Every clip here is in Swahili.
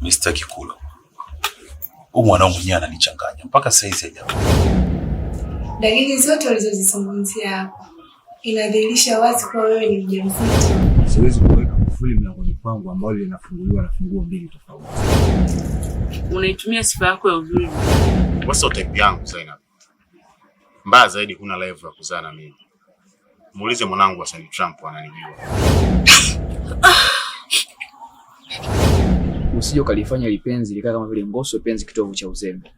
Mr. Kikulo. Huyu mwanao mwenyewe ananichanganya mpaka sasa hivi. Dalili zote ulizozizungumzia hapa inadhihirisha wazi kwa wewe ni mjamzito. Siwezi kuweka kufuli mlangoni kwangu ambao linafunguliwa na funguo mbili tofauti. Unaitumia sifa yako ya uzuri. Wasa type yangu Zainab. Mbaya zaidi kuna live ya kuzaa na mimi. Muulize mwanangu Hassan Trump ananijua. Usije ukalifanya lipenzi likaa kama vile ngoso penzi kitovu cha uzembe.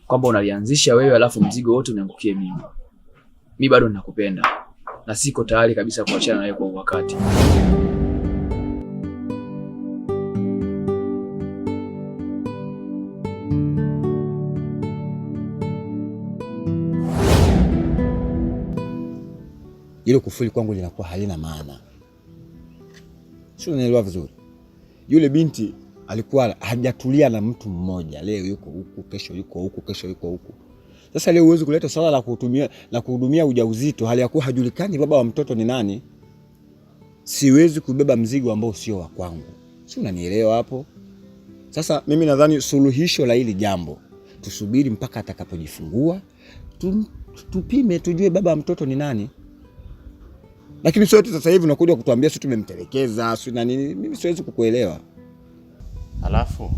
Kwamba unalianzisha wewe alafu mzigo wote uniangukie mimi. Mimi bado ninakupenda na siko tayari kabisa kuachana nawe kwa wakati. Ile kufuli kwangu linakuwa halina maana. Sio, unaelewa vizuri? Yule binti alikuwa hajatulia na mtu mmoja. Leo yuko huku, kesho yuko huku, kesho yuko huku. Sasa leo huwezi kuleta swala la kuhudumia ujauzito hali ya kuwa hajulikani baba wa mtoto ni nani. Siwezi kubeba mzigo ambao sio wa kwangu. Si unanielewa hapo? Sasa mimi nadhani suluhisho la hili jambo tusubiri mpaka atakapojifungua, tupime tujue baba wa mtoto ni nani. Lakini sote sasa hivi unakuja kutuambia sisi tumemtelekeza, sisi na nini? Mimi siwezi kukuelewa. Alafu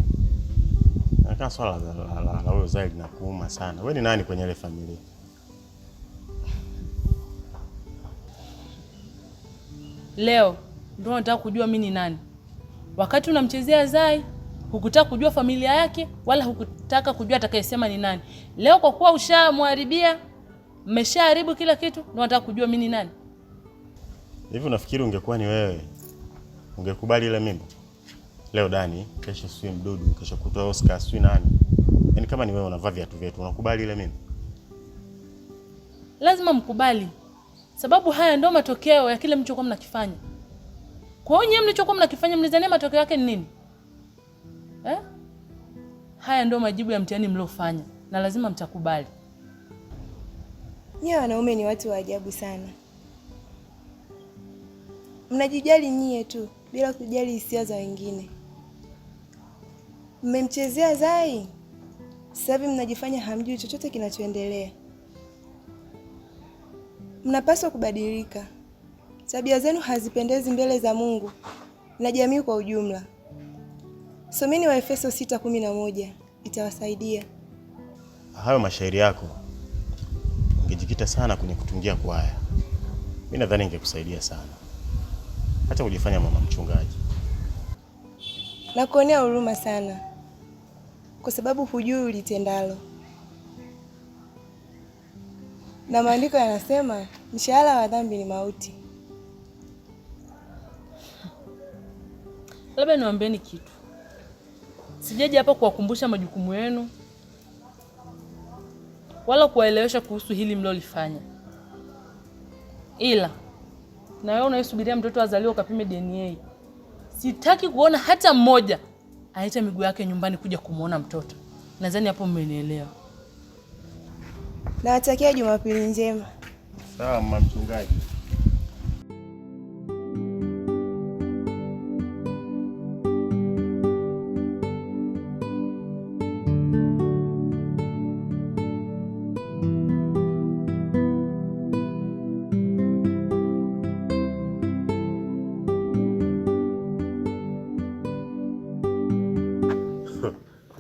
nakaa swala la wewe Zaid na kuuma sana. Wewe ni nani kwenye ile familia? Leo ndio unataka kujua mimi ni nani? Wakati unamchezea Zai, hukutaka kujua familia yake wala hukutaka kujua atakayesema ni nani. Leo kwa kuwa ushamharibia, mmeshaharibu kila kitu, ndio unataka kujua mimi ni nani? Hivi unafikiri ungekuwa ni wewe ungekubali ile mimba? Leo Dani, kesho sio Mdudu, kesho kutwa Oscar sio nani? Yaani kama ni wewe unavaa viatu vyetu, unakubali ile mimba? Lazima mkubali. Sababu haya ndio matokeo ya kile mlichokuwa mnakifanya. Kwa hiyo nyinyi mlichokuwa mnakifanya mlizania matokeo yake ni nini? Haya ndio majibu ya mtihani mliofanya na lazima mtakubali. Nyie wanaume ni watu wa ajabu sana. Mnajijali nyie tu bila kujali hisia za wengine. Mmemchezea Zai. Sasa hivi mnajifanya hamjui chochote kinachoendelea. Mnapaswa kubadilika. Tabia zenu hazipendezi mbele za Mungu na jamii kwa ujumla. Someni Waefeso 6:11 itawasaidia. Hayo mashairi yako ungejikita sana kwenye kutungia kwaya. Mimi nadhani ingekusaidia sana. Hata kujifanya mama mchungaji. Na kuonea huruma sana. Kwa sababu hujui ulitendalo. Na maandiko yanasema mshahara wa dhambi ni mauti. Labda niwaambieni kitu. Sijaje hapa kuwakumbusha majukumu yenu wala kuwaelewesha kuhusu hili mlolifanya. Ila na wewe unayesubiria mtoto azaliwe ukapime DNA. Sitaki kuona hata mmoja aita miguu yake nyumbani kuja kumuona mtoto. Nadhani hapo mmenielewa. Nawatakia Jumapili njema. Sawa mama mchungaji.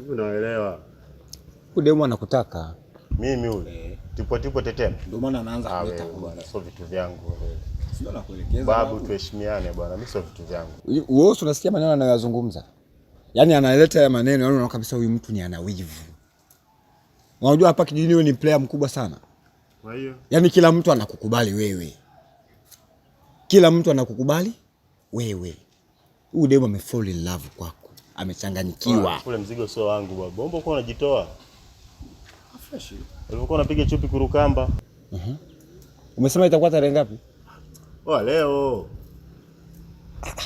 Unaelewa? Udemu anakutaka. Mimi ule. Tipo tetema. Ndio maana anaanza kuleta bwana. Sio vitu vyangu. Sio nakuelekeza. Babu, tuheshimiane bwana. Mimi sio vitu vyangu. Wewe unasikia maneno anayozungumza? Yaani analeta ya maneno, yaani unaona kabisa huyu mtu ni ana wivu. Unajua hapa kijijini wewe ni player mkubwa sana. Kwa hiyo, yaani kila mtu anakukubali wewe. Kila mtu anakukubali wewe. Huyu demo amefall in love kwako. Amechanganyikiwa. Kule mzigo sio wangu baba. Bomba uko unajitoa. Fresh. Ulikuwa unapiga chupi kurukamba. Umesema itakuwa tarehe ngapi? Leo.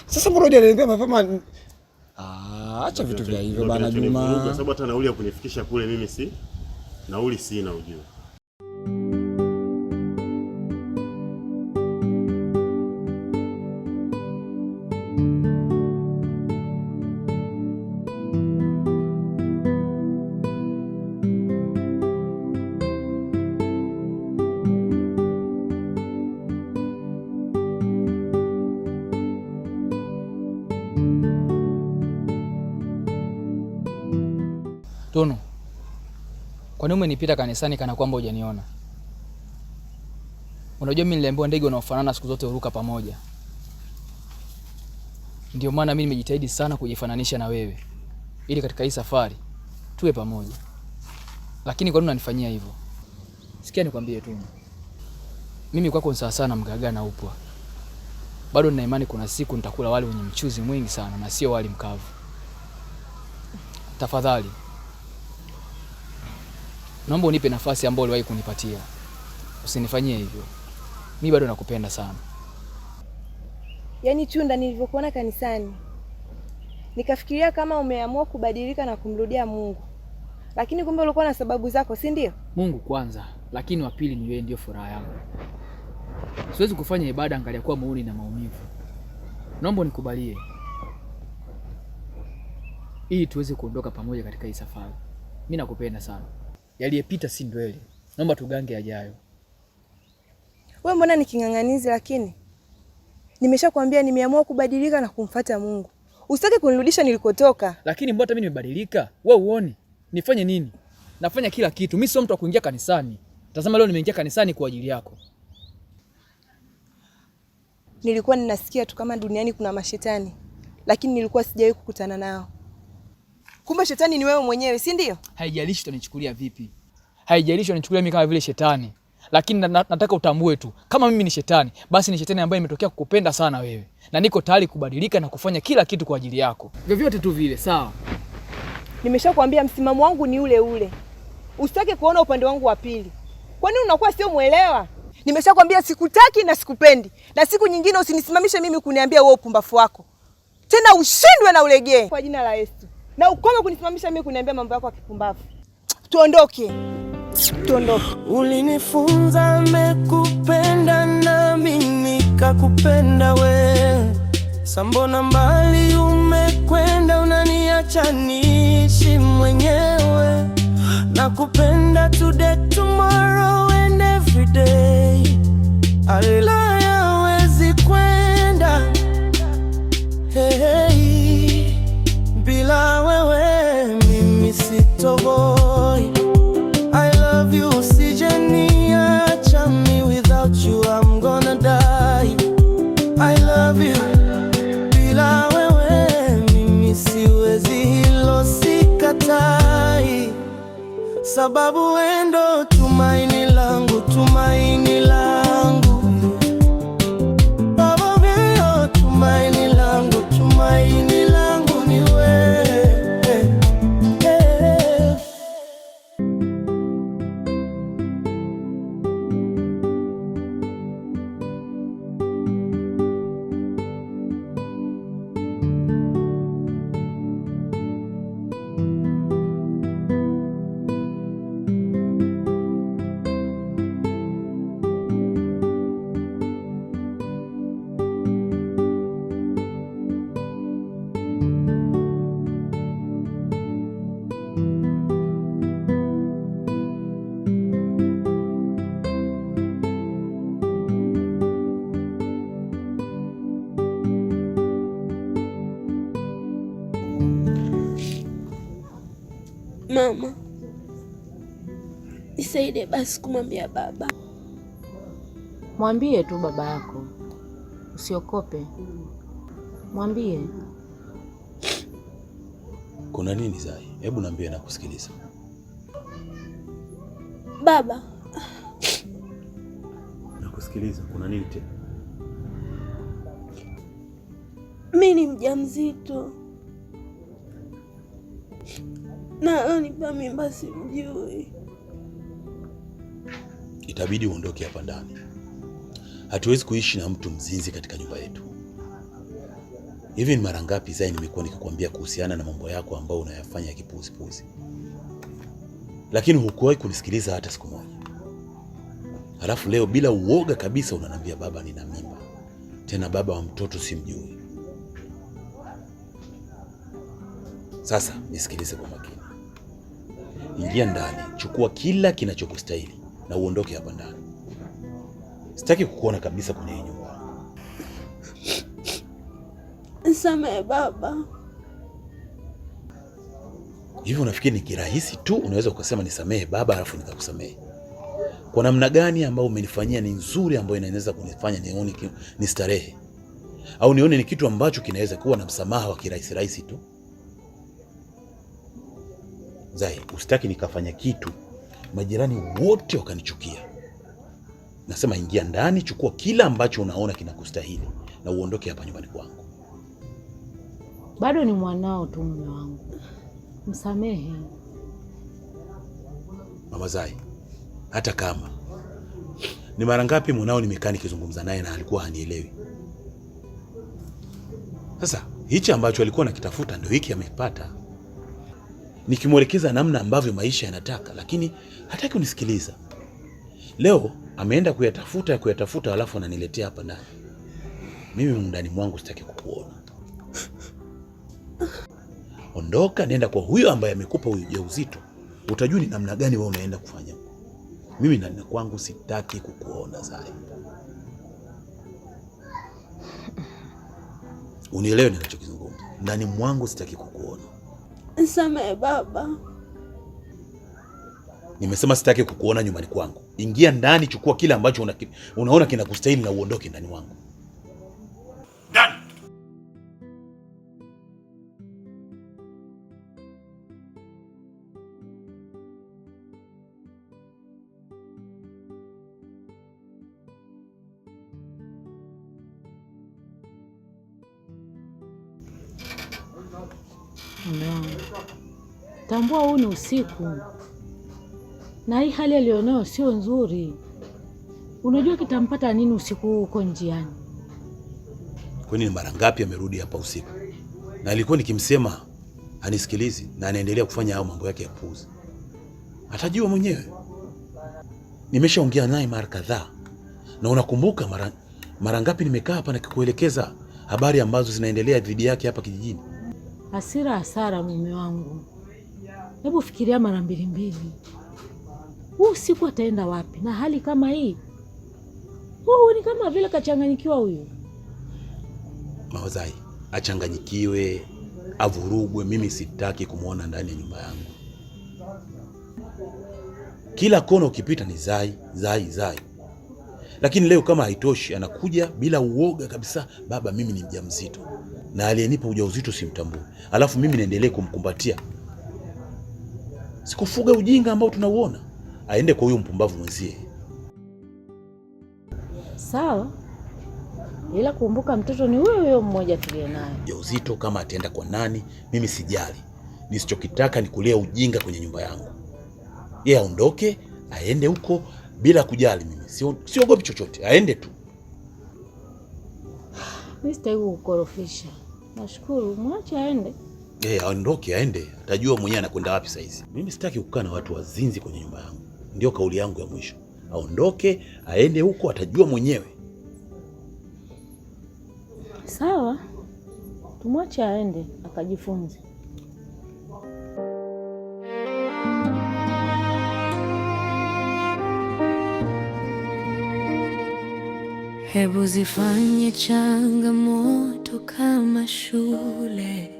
Sasa mbona hujaniambia mapema? Acha vitu vya hivyo bana Juma. Kwa sababu hata nauli ya kunifikisha kule mimi si nauli sina ujue. Tunu, kwa nini umenipita kanisani kana kwamba hujaniona? Unajua mimi niliambiwa ndege wanaofanana siku zote huruka pamoja. Ndio maana mimi nimejitahidi sana kujifananisha na wewe, ili katika hii safari tuwe pamoja. Lakini kwa nini unanifanyia hivyo? Sikia nikwambie tu. Mimi kwako ni sawa sana mgaga na upwa. Bado nina imani kuna siku nitakula wali wenye mchuzi mwingi sana na sio wali mkavu. Tafadhali, naomba unipe nafasi ambayo uliwahi kunipatia. Usinifanyie hivyo. Mimi bado nakupenda sana. Yaani Chunda, nilivyokuona kanisani nikafikiria kama umeamua kubadilika na kumrudia Mungu. Lakini kumbe ulikuwa na sababu zako, si ndio? Mungu kwanza, lakini wa pili ni wewe, ndio furaha yangu. Siwezi kufanya ibada angalia kuwa muuni na maumivu. Naomba nikubalie, ili tuweze kuondoka pamoja katika hii safari. Mimi nakupenda sana. Yaliyepita si ndwele. Naomba tugange yajayo. Wewe mbona ni king'ang'anizi? Lakini nimeshakwambia nimeamua kubadilika na kumfuata Mungu. Usitaki kunirudisha nilikotoka. Lakini mbona mimi nimebadilika? Wewe uone nifanye nini? Nafanya kila kitu. Mimi sio mtu wa kuingia kanisani. Tazama leo nimeingia kanisani kwa ajili yako. Nilikuwa ninasikia tu kama duniani kuna mashetani, lakini nilikuwa sijawahi kukutana nao. Kumbe shetani ni wewe mwenyewe, si ndio? Haijalishi utanichukulia vipi. Haijalishi unanichukulia mimi kama vile shetani. Lakini nataka utambue tu, kama mimi ni shetani, basi ni shetani ambaye imetokea kukupenda sana wewe. Na niko tayari kubadilika na kufanya kila kitu kwa ajili yako. Vyovyote tu vile, sawa? Nimeshakwambia msimamo wangu ni ule ule. Usitaki kuona upande wangu wa pili. Kwa nini unakuwa sio muelewa? Nimeshakwambia sikutaki na sikupendi. Na siku nyingine usinisimamishe mimi kuniambia wewe upumbafu wako. Tena ushindwe na ulegee kwa jina la Yesu. Na ukome kunisimamisha mimi kuniambia mambo yako ya kipumbavu. Tuondoke. Tuondoke. Ulinifunza mekupenda nami nikakupenda wewe. Sambona mbali umekwenda unaniacha niishi mwenyewe. Nakupenda today, tomorrow and every day. Alila yawezi kwenda. Hey, bila wewe mimi sitoboi. I love you, usijeniacha me without you I'm gonna die. I love you, bila wewe mimi siwezi, hilo sikatai. Sababu wendo tumaini langu, tumaini langu. Baba mio, tumaini langu, tumaini langu ni wewe. Mama, nisaidie basi kumwambia baba. Mwambie tu baba yako, usiokope. Mwambie. Kuna nini Zai? Hebu niambie na kusikiliza. Baba. Nakusikiliza, kuna nini tena? Mimi ni mjamzito. Na anipa mimba simjui. Itabidi uondoke hapa ndani. Hatuwezi kuishi na mtu mzinzi katika nyumba yetu. Hivi ni mara ngapi Zai nimekuwa nikikwambia kuhusiana na mambo yako ambayo unayafanya kipuzi-puzi. Lakini hukuwahi kunisikiliza hata siku moja. Halafu leo bila uoga kabisa unaniambia baba nina mimba. Tena baba wa mtoto simjui. Sasa nisikilize kwa makini. Ingia ndani, chukua kila kinachokustahili na uondoke hapa ndani. Sitaki kukuona kabisa kwenye hii nyumba. Nisamehe baba. Hivi unafikiri ni kirahisi tu unaweza ukasema nisamehe baba alafu nikakusamehe? Kwa namna gani ambayo umenifanyia ni nzuri ambayo inaweza kunifanya nione ni starehe? Au nione ni kitu ambacho kinaweza kuwa na msamaha wa kirahisi rahisi tu? Zai, usitaki nikafanya kitu majirani wote wakanichukia. Nasema ingia ndani, chukua kila ambacho unaona kinakustahili na uondoke hapa nyumbani kwangu. Bado ni mwanao tu mume wangu. Msamehe. Mama Zai, hata kama ni mara ngapi mwanao nimekaa nikizungumza naye na alikuwa hanielewi. Sasa hichi ambacho alikuwa nakitafuta ndio hiki amepata. Nikimwelekeza namna ambavyo maisha yanataka, lakini hataki kunisikiliza. Leo ameenda kuyatafuta alafu ananiletea hapa ndani. Mimi ndani mwangu sitaki kukuona. Ondoka, nenda kwa huyo ambaye amekupa ujauzito. Utajua ni namna gani wewe unaenda kufanya. Mimi ndani kwangu sitaki kukuona Zai. Unielewe ninachokizungumza. Ndani mwangu sitaki kukuona. Nisamehe baba. Nimesema sitaki kukuona nyumbani kwangu. Ingia ndani, chukua kila ambacho unaona kinakustahili na uondoke ndani mwangu. Ndani. Tambua huu ni usiku. Na hii hali alionayo sio nzuri. Unajua kitampata nini usiku huko njiani? Kwani ni mara ngapi amerudi hapa usiku? Na alikuwa nikimsema anisikilizi na anaendelea kufanya hao mambo yake ya puzi. Atajua mwenyewe. Nimeshaongea naye mara kadhaa. Na unakumbuka mara ngapi nimekaa hapa na kukuelekeza habari ambazo zinaendelea dhidi yake hapa kijijini? Hasara mume wangu. Hebu fikiria mara mbili. Huu siku ataenda wapi na hali kama hii? Huu ni kama vile kachanganyikiwa huyu. Mama Zai, achanganyikiwe, avurugwe, mimi sitaki kumuona ndani ya nyumba yangu. Kila kona ukipita ni Zai. Lakini leo kama haitoshi anakuja bila uoga kabisa, baba mimi ni mjamzito. Na aliyenipa ujauzito simtambui. Alafu mimi naendelee kumkumbatia. Sikufuga ujinga ambao tunauona. Aende kwa huyo mpumbavu mwenzie. Sawa. Ila kumbuka mtoto ni huyo mmoja tuliye naye. Ujauzito kama ataenda kwa nani, mimi sijali. Nisichokitaka ni kulea ujinga kwenye nyumba yangu. Yeye aondoke, aende huko bila kujali mimi. Siogopi chochote, aende tu. Mimi sitaki kukorofisha. Nashukuru, mwache aende. Aondoke, aende. Atajua mwenyewe anakwenda wapi saizi. Mimi sitaki kukaa na watu wazinzi kwenye nyumba yangu. Ndio kauli yangu ya mwisho. Aondoke, aende huko, atajua mwenyewe. Sawa. Tumwache aende akajifunze. Hebu zifanye changamoto kama shule.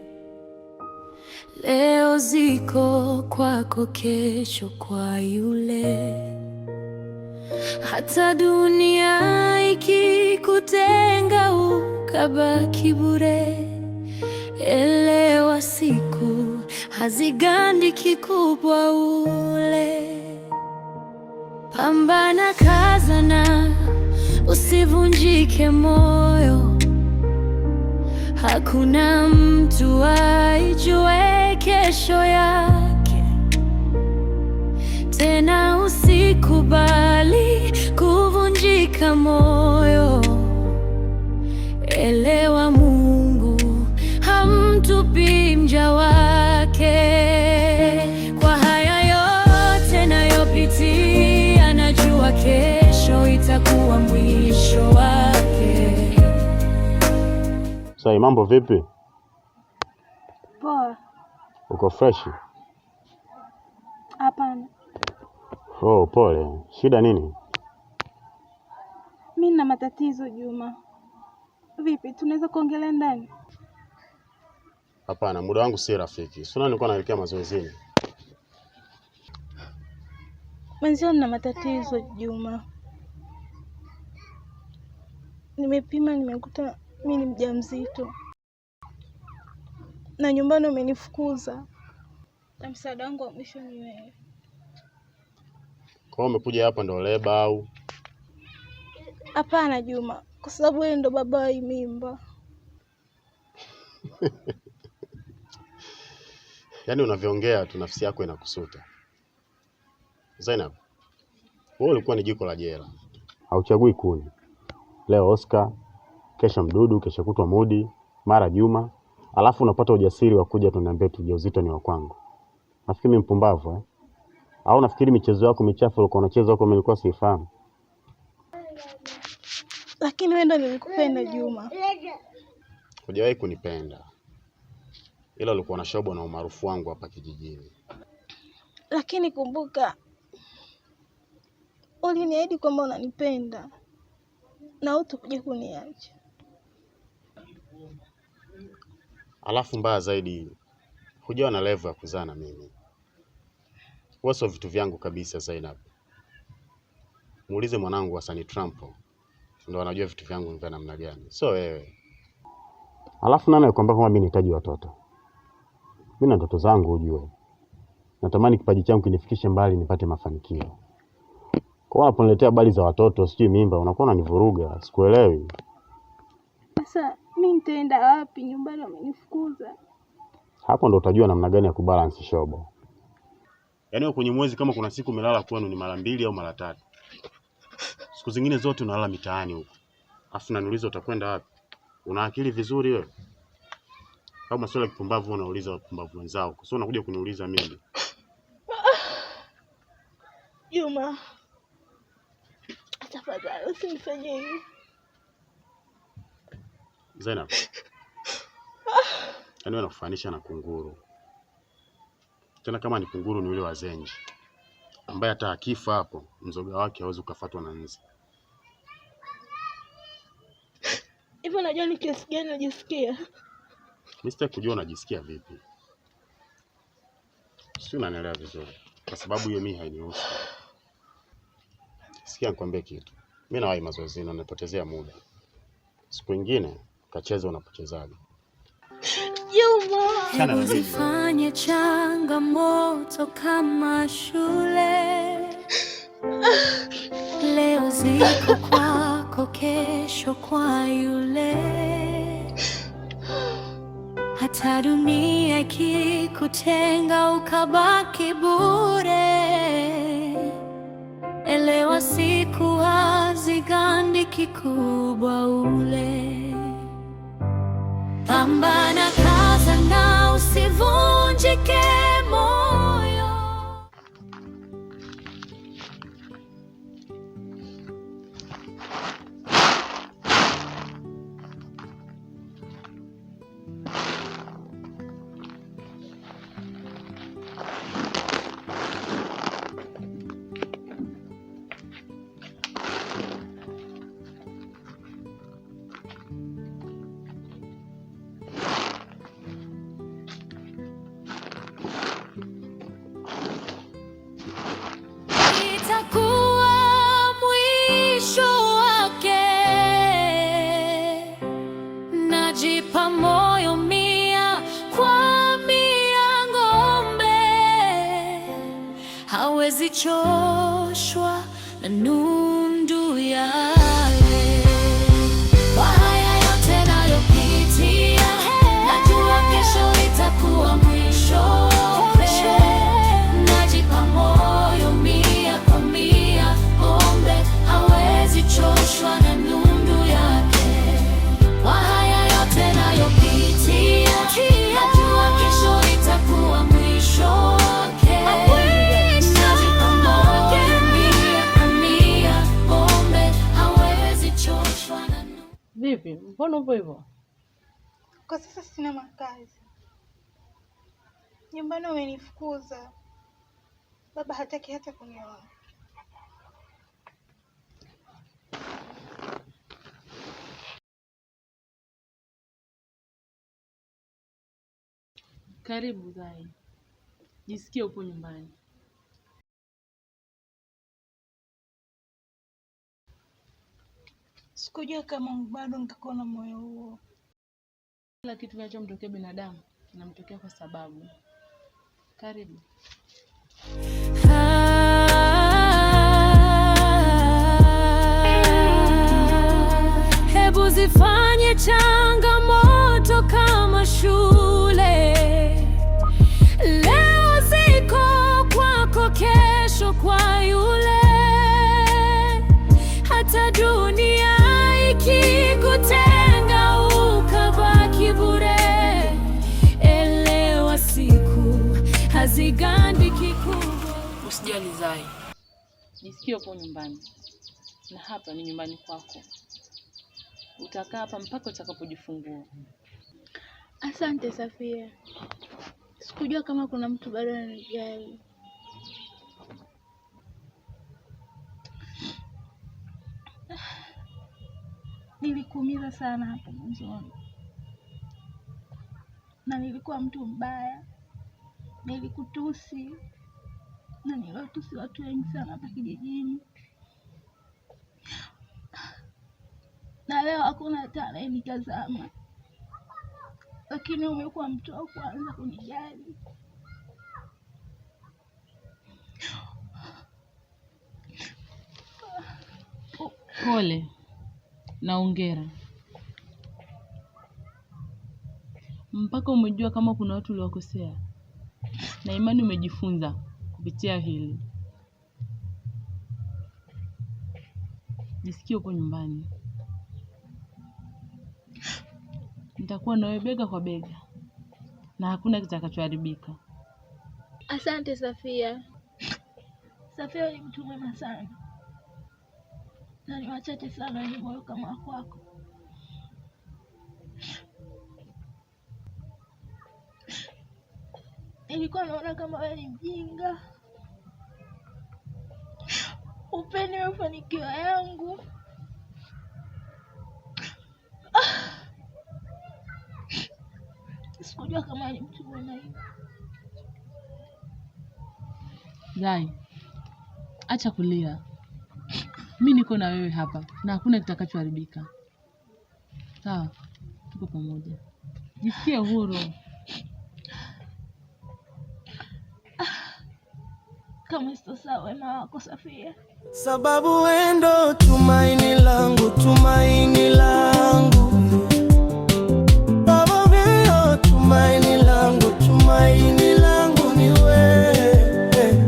Leo ziko kwako, kesho kwa yule. Hata dunia ikikutenga ukabaki bure, elewa siku hazigandi kikubwa ule. Pambana, kazana, usivunjike moyo. Hakuna mtu aijue kesho yake. Tena usikubali kuvunjika moyo. Elewa Mungu hamtupi mja wake. Kwa haya yote nayopitia, najua kesho itakuwa mwisho wake. Sai, mambo vipi? Poa. Uko fresh? Hapana. Oh, pole. Shida nini? Mimi nina matatizo Juma. Vipi, tunaweza kuongelea ndani? Hapana, muda wangu si rafiki. Sio nilikuwa naelekea mazoezini. Mwenzio nina matatizo Juma. Nimepima nimekuta mimi ni mjamzito. Na nyumbani umenifukuza. Na msaada wangu wa mwisho ni wewe. Kwa hiyo umekuja hapa ndo leba au? Hapana Juma, kwa sababu wewe ndo baba wa hii mimba. Yaani unavyoongea tu nafsi yako inakusuta. Zainab, wewe ulikuwa ni jiko la jela. Hauchagui kuni. Leo Oscar, kesho Mdudu, kesho kutwa Mudi, mara Juma, alafu unapata ujasiri wa kuja tuniambia tu ujauzito ni wa kwangu. Nafikiri mimi mpumbavu eh? Au nafikiri michezo yako michafu ulikuwa unacheza huko mimi nilikuwa sifahamu. Lakini wewe ndo nilikupenda Juma. Hujawahi kunipenda. Ila ulikuwa na shobo na umaarufu wangu hapa kijijini. Lakini kumbuka, uliniahidi kwamba unanipenda na utakuja kuniacha. Alafu mbaya zaidi, hujawa na level ya kuzaa na mimi. Wewe sio vitu vyangu kabisa Zainab. Muulize mwanangu Hassan Trump. Ndio anajua vitu vyangu ni vya namna gani. Sio wewe. Alafu nani alikwambia kwamba mimi nahitaji watoto? Mimi na ndoto zangu ujue. Natamani kipaji changu kinifikishe mbali nipate mafanikio. Kwa unaponiletea habari za watoto, sijui mimba, unakuwa unanivuruga, sikuelewi. Sasa mimi nitaenda wapi? Nyumbani wamenifukuza. Hapo ndo utajua namna gani ya kubalance shobo. Yaani kwenye mwezi kama kuna siku umelala kwenu ni mara 2 au mara 3. Siku zingine zote unalala mitaani huko. Afu unaniuliza utakwenda wapi? Una akili vizuri wewe? Kama swali la kipumbavu unauliza wapumbavu wenzao. Sio unakuja kuniuliza mimi. Juma, tafadhali usinifanyie hivi. Zainab. Yaani wewe unakufanisha na kunguru. Tena kama ni kunguru ni yule wa Zenji. Ambaye hata akifa hapo mzoga wake hawezi kufatwa na nzi. Hivi unajua ni kiasi gani najisikia? Mimi sitaki kujua unajisikia vipi. Sio unanielewa vizuri. Kwa sababu hiyo mimi hainihusu. Sikia nikwambie kitu. Mimi nawahi mazoezini na napotezea muda. Siku nyingine kacheza unapochezaga. Juma, usifanye changamoto kama shule. Leo ziko kwako, kesho kwa yule. Hata dunia ikikutenga ukabaki bure. Elewa siku hazigandi kikubwa ule. Pambana, kaza na usivunjike moyo. Najipa moyo 100 kwa 100, ng'ombe hawezi choshwa na nundu yale. Kwa haya yote nayopitia, najua kesho itakuwa mwisho. Najipa moyo 100 kwa 100, ng'ombe hawezi choshwa na nundu yake. Kwa haya yote nayopitia, najua kesho itakuwa mwisho wake. Najipa moyo 100 kwa 100, ng'ombe hawezi choshwa na nundu. Vipi? Mbona upo hivyo? kwa sasa sina makazi. Nyumbani wamenifukuza. Baba hataki hata kuniona. Karibu Zai. Jisikie upo nyumbani. Sikujua kama bado nitakuwa na moyo huo. Kila kitu kinachomtokea binadamu kinamtokea kwa sababu. Karibu. Hebu zifanye changamoto kama shule. Leo ziko kwako, kesho kwa yule. Hata dunia ikikutenga ukabaki bure, elewa siku hazigandi kikubwa. Usijali Zai. Jisikie upo nyumbani. Na hapa ni nyumbani kwako. Utakaa hapa mpaka utakapojifungua. Asante Safia. Sikujua kama kuna mtu bado ananijali. Nilikuumiza sana hapo mwanzoni. Na nilikuwa mtu mbaya. Nilikutusi. Na niliwatusi watu wengi sana hapa kijijini. Na leo hakuna hata anayenitazama. Lakini umekuwa mtu wa kwanza kunijali. Pole na hongera. Mpaka umejua kama kuna watu uliwakosea. Na imani umejifunza kupitia hili. Jisikie upo nyumbani. Nitakuwa nawe bega kwa bega. Na hakuna kitakachoharibika. Asante Safia. Safia ni mtu mwema sana. Na ni wachache sana wenye moyo kama wako. Nilikuwa naona kama wewe ni mjinga. Upeni mafanikio yangu. Sikujua kama ni mtu mwema hivi. Zai, acha kulia. Mimi niko na wewe hapa na hakuna kitakachoharibika. Sawa, tuko pamoja. Jisikie huru. Kama sitosawa wema wako Safia. Sababu wendo tumaini langu, tumaini langu. Baba vio tumaini langu, tumaini langu ni wewe.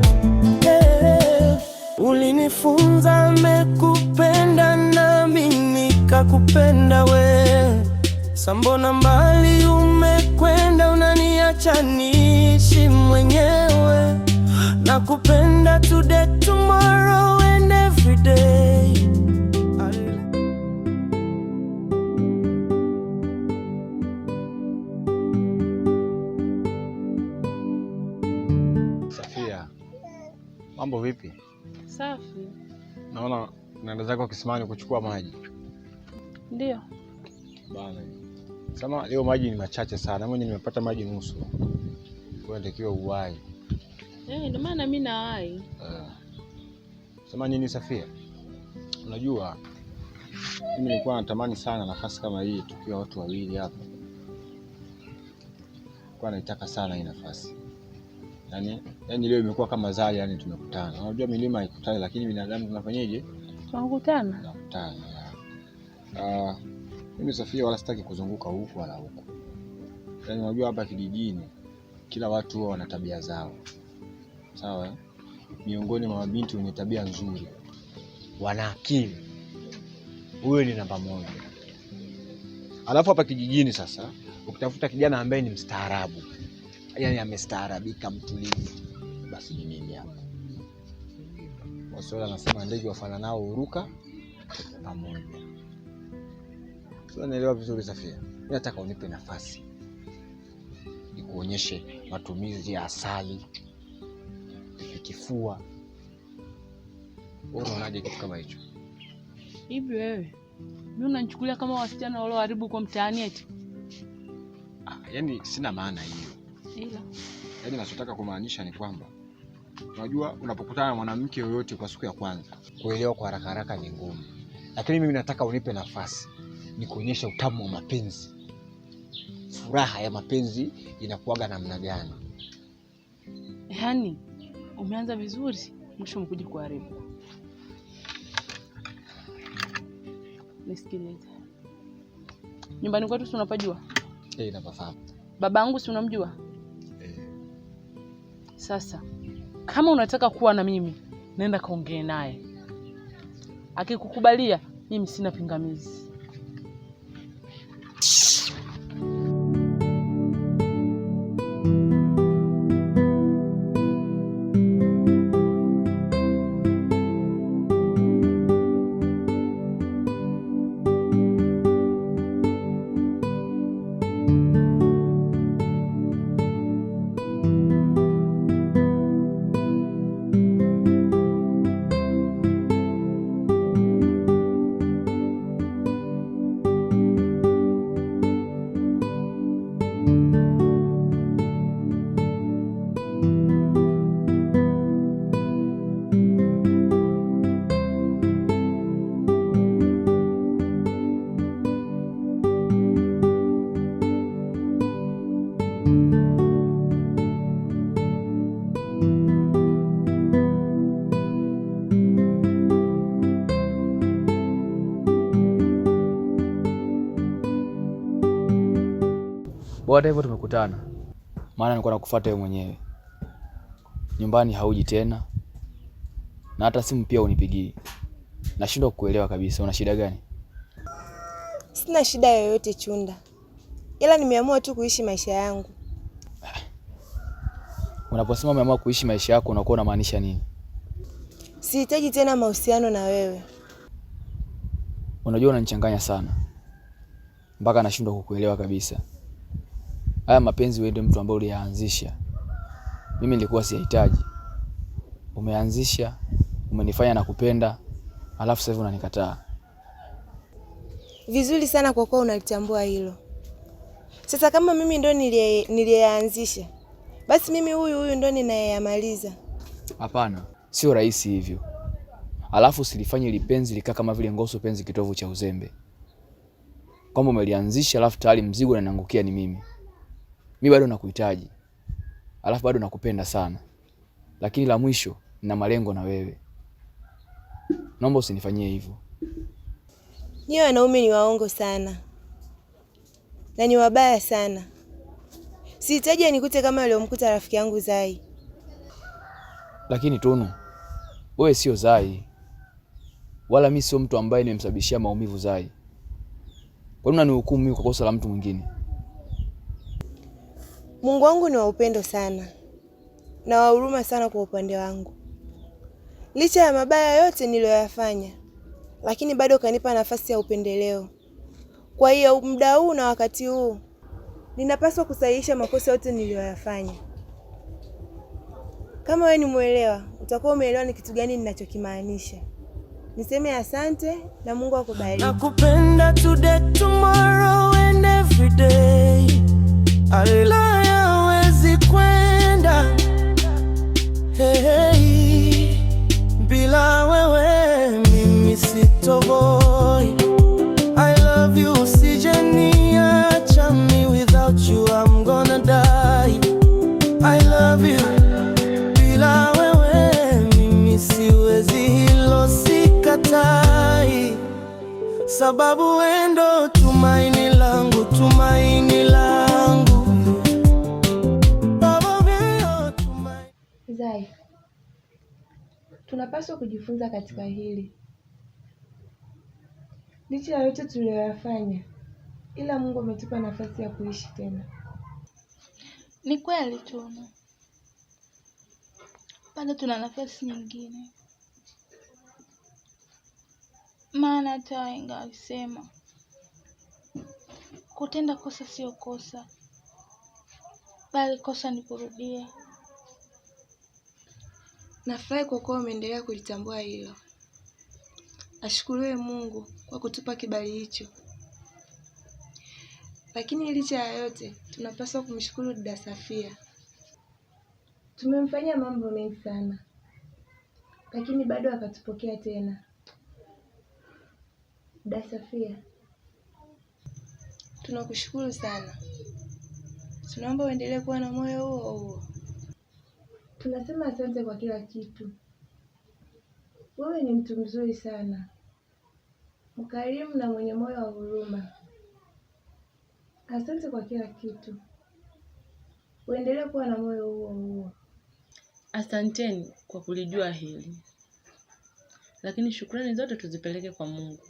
Ulinifunza mekupenda nami nikakupenda wewe. Sambona mbali umekwenda, unaniacha niishi mwenyewe. Nakupenda today, tomorrow and every day. Safia, mambo vipi? Safi. Naona unaenda zako kisimani kuchukua maji. Ndio. Bana. Sema leo maji ni machache sana. Mimi nimepata maji nusu. Kwa nitakiwa uwai. Ndio maana mimi nawai. Sema nini Safia? Unajua mimi nilikuwa natamani sana nafasi kama hii tukiwa watu wawili hapa. Kwa naitaka sana hii nafasi. Yaani leo imekuwa kama zali, yani tumekutana. Unajua milima haikutani lakini binadamu tunafanyaje? Tunakutana. Tunakutana. Mimi Safia wala sitaki kuzunguka huku wala huku. Yaani unajua hapa kijijini kila watu wao wana tabia zao. Sawa? Miongoni mwa mabinti wenye tabia nzuri, wana akili. Huyo ni namba moja. Alafu hapa kijijini sasa, ukitafuta kijana ambaye ni mstaarabu, yaani amestaarabika, mtulivu, basi ni mimi hapa. Waswahili wanasema ndege wafananao huruka pamoja. Sasa naelewa vizuri Safia. Mimi nataka unipe nafasi. Nikuonyeshe matumizi ya asali, kifua. Wewe unaonaje kitu kama hicho? Hivi wewe, mimi unanichukulia kama wasichana walioharibu kwa mtaani eti? Yaani sina maana hiyo. Ila yaani nachotaka kumaanisha ni kwamba unajua unapokutana na mwanamke yoyote kwa siku ya kwanza, kuelewa kwa haraka haraka ni ngumu. Lakini mimi nataka unipe nafasi nikuonyesha utamu wa mapenzi. Furaha ya mapenzi inakuwaga namna gani? Yaani umeanza vizuri, mwisho mkuja kuharibu. Nisikilize. Nyumbani kwetu si unapajua? Nafahamu. Babangu si unamjua? Sasa kama unataka kuwa na mimi, nenda kaongee naye. Akikukubalia, mimi sina pingamizi. Bora hivyo tumekutana. Maana nilikuwa nakufuata wewe mwenyewe. Nyumbani hauji tena. Na hata simu pia unipigii. Nashindwa kukuelewa kabisa. Una shida gani? Sina shida yoyote Chunda. Ila nimeamua tu kuishi maisha yangu. Unaposema umeamua kuishi maisha yako unakuwa unamaanisha nini? Sihitaji tena mahusiano na wewe. Unajua unanichanganya sana. Mpaka nashindwa kukuelewa kabisa. Haya mapenzi wewe ndio mtu ambaye uliyaanzisha. Mimi nilikuwa sihitaji. Umeanzisha, umenifanya na kupenda, alafu sasa hivi unanikataa. Vizuri sana kwa kuwa unalitambua hilo. Sasa kama mimi ndo niliyeanzisha, basi mimi huyu ndo ninayemaliza. Hapana, sio rahisi hivyo. Alafu usilifanye ile penzi likaa kama vile ngoso penzi kitovu cha uzembe. Kama umelianzisha alafu tayari mzigo unaniangukia ni mimi. Mimi bado nakuhitaji. Alafu bado nakupenda sana. Lakini la mwisho nina malengo na wewe. Naomba usinifanyie hivyo. Nyie wanaume ni waongo sana. Na ni wabaya sana. Sihitaji anikute kama aliyomkuta rafiki yangu Zai. Lakini Tunu, wewe sio Zai. Wala mimi sio mtu ambaye nimemsababishia maumivu Zai. Kwa nini unanihukumu mimi kwa kosa la mtu mwingine? Mungu wangu ni wa upendo sana. Na wa huruma sana kwa upande wangu. Licha ya mabaya yote niliyoyafanya, lakini bado kanipa nafasi ya upendeleo. Kwa hiyo muda huu na wakati huu ninapaswa kusahihisha makosa yote niliyoyafanya. Kama wewe ni muelewa, utakuwa umeelewa ni kitu gani ninachokimaanisha. Niseme asante na Mungu akubariki. Nakupenda today, tomorrow and every day. Allah hawezi kwenda. Hey, hey. Bila wewe mimi sitoboi. I love you, usijeniacha me, without you I'm gonna die. I love you. Bila wewe mimi siwezi, hilo sikatai. Sababu wendo tumaini langu, tumaini langu. Zai, tunapaswa kujifunza katika hili. Licha ya yote tuliyoyafanya, ila Mungu ametupa nafasi ya kuishi tena. Ni kweli Tunu. Bado tuna nafasi nyingine. Maana hata wahenga walisema kutenda kosa sio kosa, bali kosa ni kurudia. Nafurahi kwa kuwa umeendelea kulitambua hilo. Ashukuriwe Mungu kwa kutupa kibali hicho. Lakini licha ya yote tunapaswa kumshukuru dada Safia. Tumemfanyia mambo mengi sana, lakini bado akatupokea tena. Dada Safia, tunakushukuru sana. Tunaomba uendelee kuwa na moyo huo huo. Tunasema asante kwa kila kitu. Wewe ni mtu mzuri sana, mkarimu na mwenye moyo wa huruma. Asante kwa kila kitu. Uendelee kuwa na moyo huo huo. Asanteni kwa kulijua hili, lakini shukrani zote tuzipeleke kwa Mungu,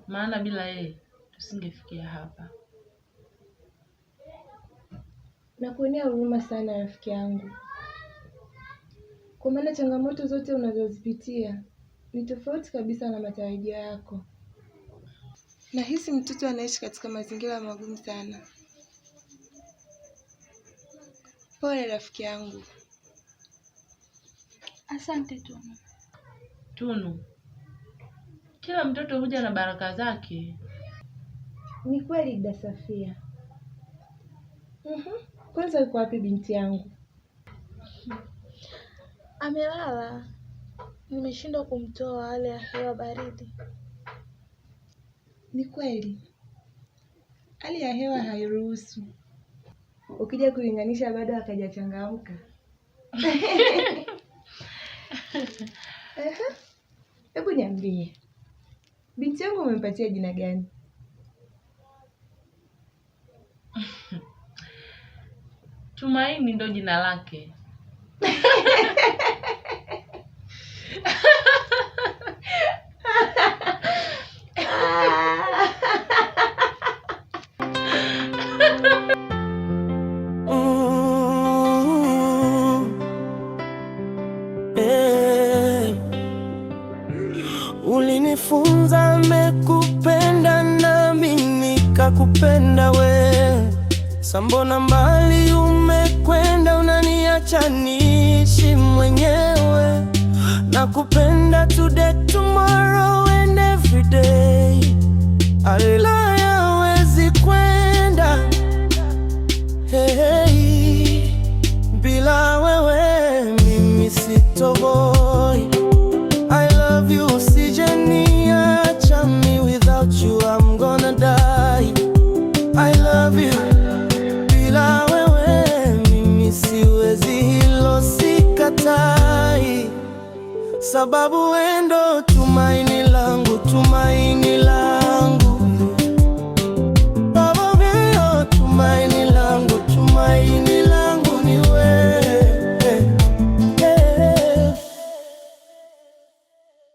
maana bila yeye tusingefikia hapa. Nakuonea huruma sana rafiki yangu, kwa maana changamoto zote unazozipitia ni tofauti kabisa na matarajio yako. Nahisi mtoto anaishi katika mazingira magumu sana. Pole rafiki yangu. Asante Tunu. Tunu, kila mtoto huja na baraka zake. Ni kweli dada Safia. Kwanza yuko wapi binti yangu? Amelala. Nimeshindwa kumtoa hali ya hewa baridi. Ni kweli hali ya hewa hairuhusu, ukija kulinganisha bado akajachangamka. Hebu niambie, binti yangu umempatia jina gani? Tumaini ndo jina lake. Ulinifunza mekupenda nami nikakupenda we. Sambona mbali umekwenda, unaniacha niishi mwenyewe. Nakupenda today, tomorrow and every day. Alila yawezi kwenda, hey, bila wewe mimi sitoboi. I love you, usijeniacha me, without you I'm gonna die. I love you, bila wewe mimi siwezi, hilo sikatai. Sababu wendo tumaini langu, tumaini